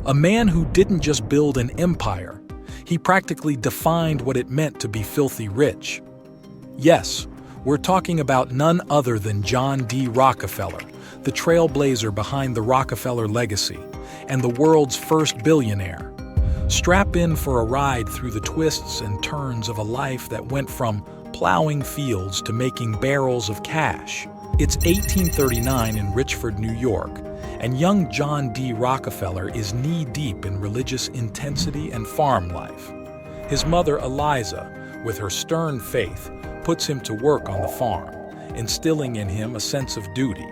A man who didn't just build an empire, he practically defined what it meant to be filthy rich. Yes, we're talking about none other than John D. Rockefeller, the trailblazer behind the Rockefeller legacy and the world's first billionaire. Strap in for a ride through the twists and turns of a life that went from plowing fields to making barrels of cash. It's 1839 in Richford, New York, and young John D. Rockefeller is knee-deep in religious intensity and farm life. His mother, Eliza, with her stern faith, puts him to work on the farm, instilling in him a sense of duty.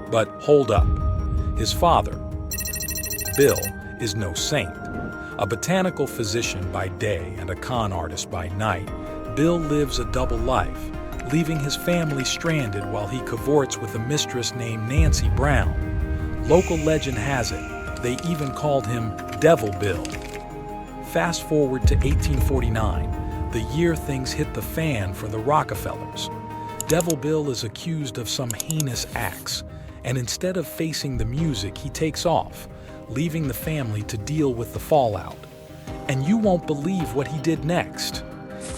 But hold up. His father, Bill, is no saint. A botanical physician by day and a con artist by night, Bill lives a double life, leaving his family stranded while he cavorts with a mistress named Nancy Brown. Local legend has it, they even called him Devil Bill. Fast forward to 1849, the year things hit the fan for the Rockefellers. Devil Bill is accused of some heinous acts, and instead of facing the music, he takes off, leaving the family to deal with the fallout. And you won't believe what he did next.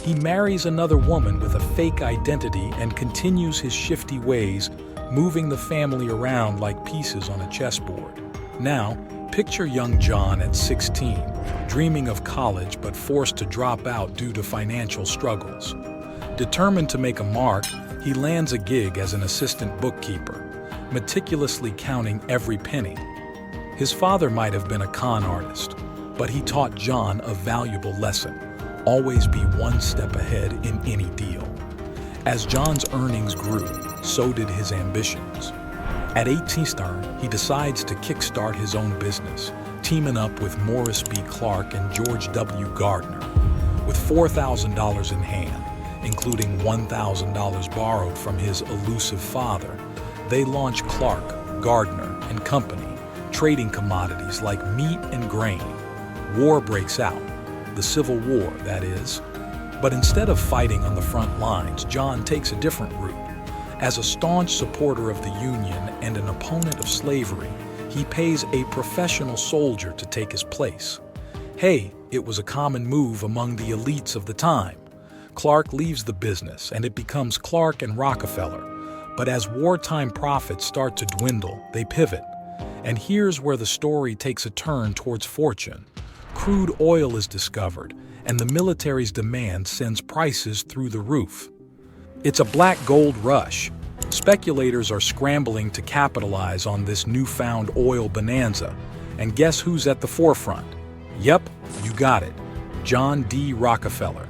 He marries another woman with a fake identity and continues his shifty ways, moving the family around like pieces on a chessboard. Now, picture young John at 16, dreaming of college but forced to drop out due to financial struggles. Determined to make a mark, he lands a gig as an assistant bookkeeper, meticulously counting every penny. His father might have been a con artist, but he taught John a valuable lesson: always be one step ahead in any deal. As John's earnings grew, so did his ambitions. At 18, he decides to kickstart his own business, teaming up with Morris B. Clark and George W. Gardner. With $4,000 in hand, including $1,000 borrowed from his elusive father, they launch Clark, Gardner, and Company, trading commodities like meat and grain. War breaks out, the Civil War, that is. But instead of fighting on the front lines, John takes a different route. As a staunch supporter of the Union and an opponent of slavery, he pays a professional soldier to take his place. Hey, it was a common move among the elites of the time. Clark leaves the business and it becomes Clark and Rockefeller. But as wartime profits start to dwindle, they pivot. And here's where the story takes a turn towards fortune. Crude oil is discovered, and the military's demand sends prices through the roof. It's a black gold rush. Speculators are scrambling to capitalize on this newfound oil bonanza. And guess who's at the forefront? Yep, you got it. John D. Rockefeller.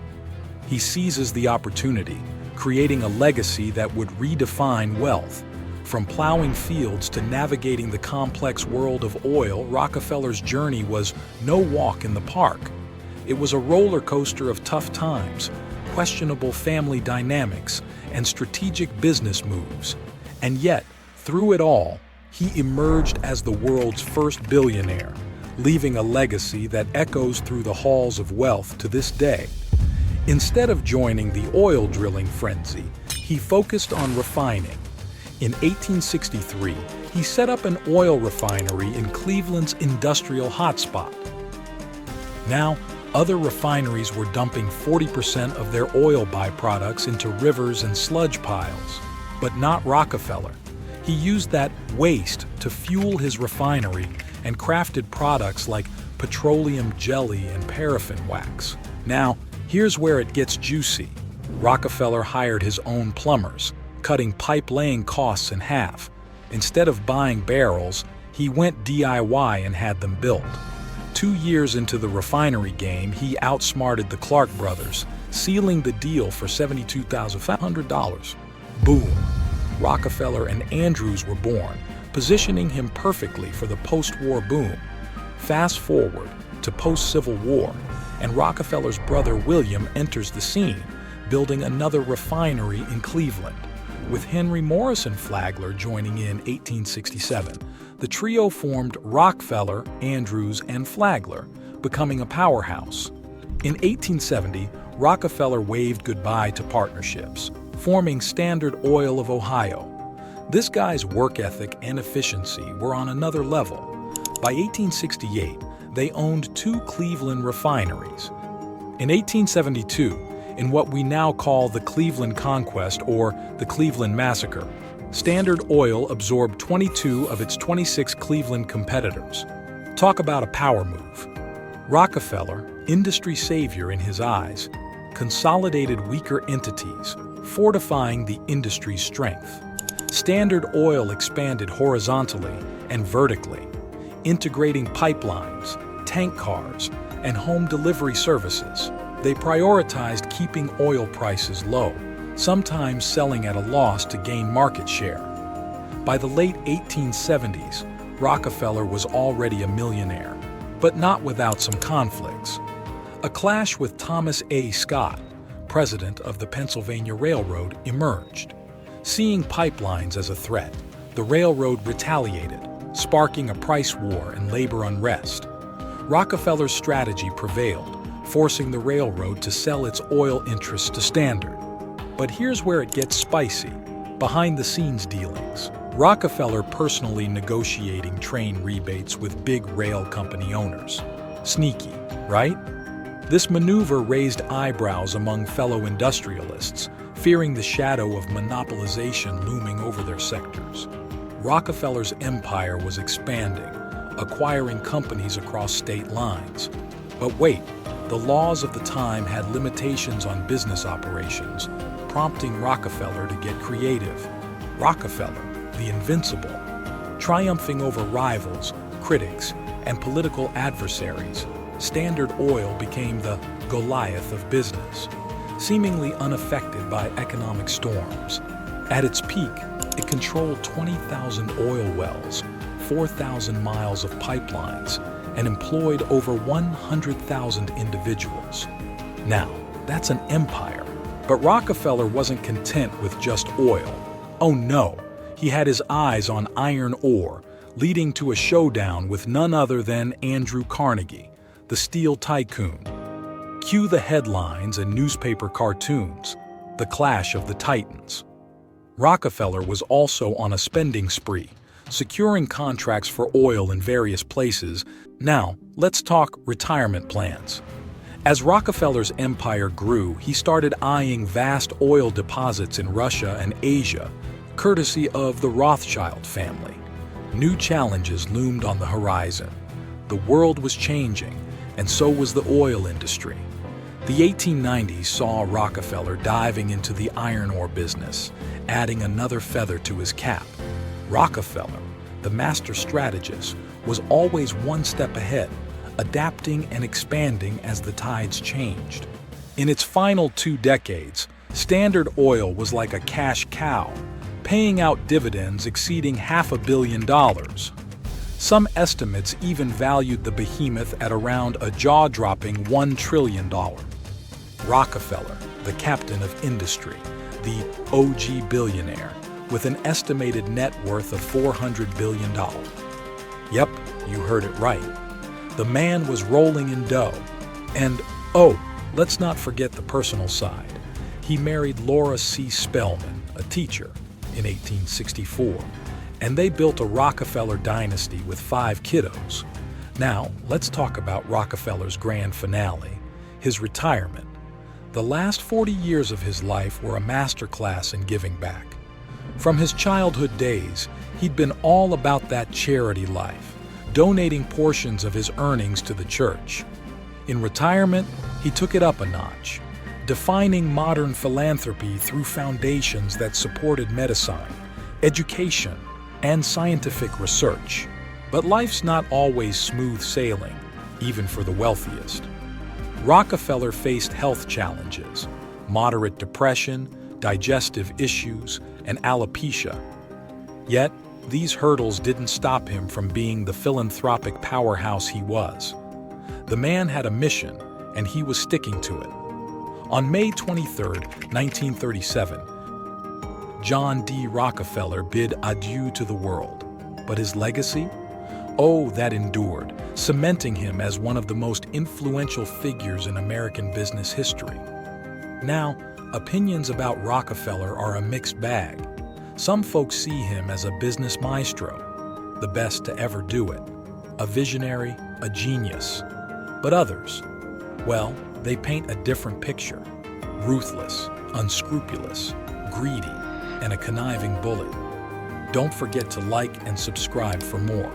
He seizes the opportunity, creating a legacy that would redefine wealth. From plowing fields to navigating the complex world of oil, Rockefeller's journey was no walk in the park. It was a roller coaster of tough times, questionable family dynamics, and strategic business moves. And yet, through it all, he emerged as the world's first billionaire, leaving a legacy that echoes through the halls of wealth to this day. Instead of joining the oil drilling frenzy, he focused on refining. In 1863, he set up an oil refinery in Cleveland's industrial hotspot. Now, other refineries were dumping 40% of their oil byproducts into rivers and sludge piles. But not Rockefeller. He used that waste to fuel his refinery and crafted products like petroleum jelly and paraffin wax. Now, here's where it gets juicy. Rockefeller hired his own plumbers, cutting pipe-laying costs in half. Instead of buying barrels, he went DIY and had them built. 2 years into the refinery game, he outsmarted the Clark brothers, sealing the deal for $72,500. Boom! Rockefeller and Andrews were born, positioning him perfectly for the post-war boom. Fast forward to post-Civil War, and Rockefeller's brother William enters the scene, building another refinery in Cleveland. With Henry Morrison Flagler joining in 1867, the trio formed Rockefeller, Andrews, and Flagler, becoming a powerhouse. In 1870, Rockefeller waved goodbye to partnerships, forming Standard Oil of Ohio. This guy's work ethic and efficiency were on another level. By 1868, they owned two Cleveland refineries. In 1872, in what we now call the Cleveland Conquest or the Cleveland Massacre, Standard Oil absorbed 22 of its 26 Cleveland competitors. Talk about a power move. Rockefeller, industry savior in his eyes, consolidated weaker entities, fortifying the industry's strength. Standard Oil expanded horizontally and vertically, integrating pipelines, tank cars, and home delivery services. They prioritized keeping oil prices low, sometimes selling at a loss to gain market share. By the late 1870s, Rockefeller was already a millionaire, but not without some conflicts. A clash with Thomas A. Scott, president of the Pennsylvania Railroad, emerged. Seeing pipelines as a threat, the railroad retaliated, sparking a price war and labor unrest. Rockefeller's strategy prevailed, forcing the railroad to sell its oil interests to Standard. But here's where it gets spicy. Behind-the-scenes dealings. Rockefeller personally negotiating train rebates with big rail company owners. Sneaky, right? This maneuver raised eyebrows among fellow industrialists, fearing the shadow of monopolization looming over their sectors. Rockefeller's empire was expanding, acquiring companies across state lines. But wait, the laws of the time had limitations on business operations, prompting Rockefeller to get creative. Rockefeller, the invincible, triumphing over rivals, critics, and political adversaries, Standard Oil became the Goliath of business, seemingly unaffected by economic storms. At its peak, it controlled 20,000 oil wells, 4,000 miles of pipelines, and employed over 100,000 individuals. Now, that's an empire. But Rockefeller wasn't content with just oil. Oh no, he had his eyes on iron ore, leading to a showdown with none other than Andrew Carnegie, the steel tycoon. Cue the headlines and newspaper cartoons, the clash of the titans. Rockefeller was also on a spending spree, securing contracts for oil in various places. Now, let's talk retirement plans. As Rockefeller's empire grew, he started eyeing vast oil deposits in Russia and Asia, courtesy of the Rothschild family. New challenges loomed on the horizon. The world was changing, and so was the oil industry. The 1890s saw Rockefeller diving into the iron ore business, adding another feather to his cap. Rockefeller, the master strategist, was always one step ahead, adapting and expanding as the tides changed. In its final 2 decades, Standard Oil was like a cash cow, paying out dividends exceeding $500 million. Some estimates even valued the behemoth at around a jaw-dropping $1 trillion. Rockefeller, the captain of industry, the OG billionaire, with an estimated net worth of $400 billion. Yep, you heard it right. The man was rolling in dough. And, oh, let's not forget the personal side. He married Laura C. Spellman, a teacher, in 1864, and they built a Rockefeller dynasty with 5 kiddos. Now, let's talk about Rockefeller's grand finale, his retirement. The last 40 years of his life were a masterclass in giving back. From his childhood days, he'd been all about that charity life, donating portions of his earnings to the church. In retirement, he took it up a notch, defining modern philanthropy through foundations that supported medicine, education, and scientific research. But life's not always smooth sailing, even for the wealthiest. Rockefeller faced health challenges, moderate depression, digestive issues, and alopecia. Yet, these hurdles didn't stop him from being the philanthropic powerhouse he was. The man had a mission, and he was sticking to it. On May 23, 1937, John D. Rockefeller bid adieu to the world. But his legacy? Oh, that endured, cementing him as one of the most influential figures in American business history. Now, opinions about Rockefeller are a mixed bag. Some folks see him as a business maestro, the best to ever do it, a visionary, a genius. But others, well, they paint a different picture. Ruthless, unscrupulous, greedy, and a conniving bully. Don't forget to like and subscribe for more.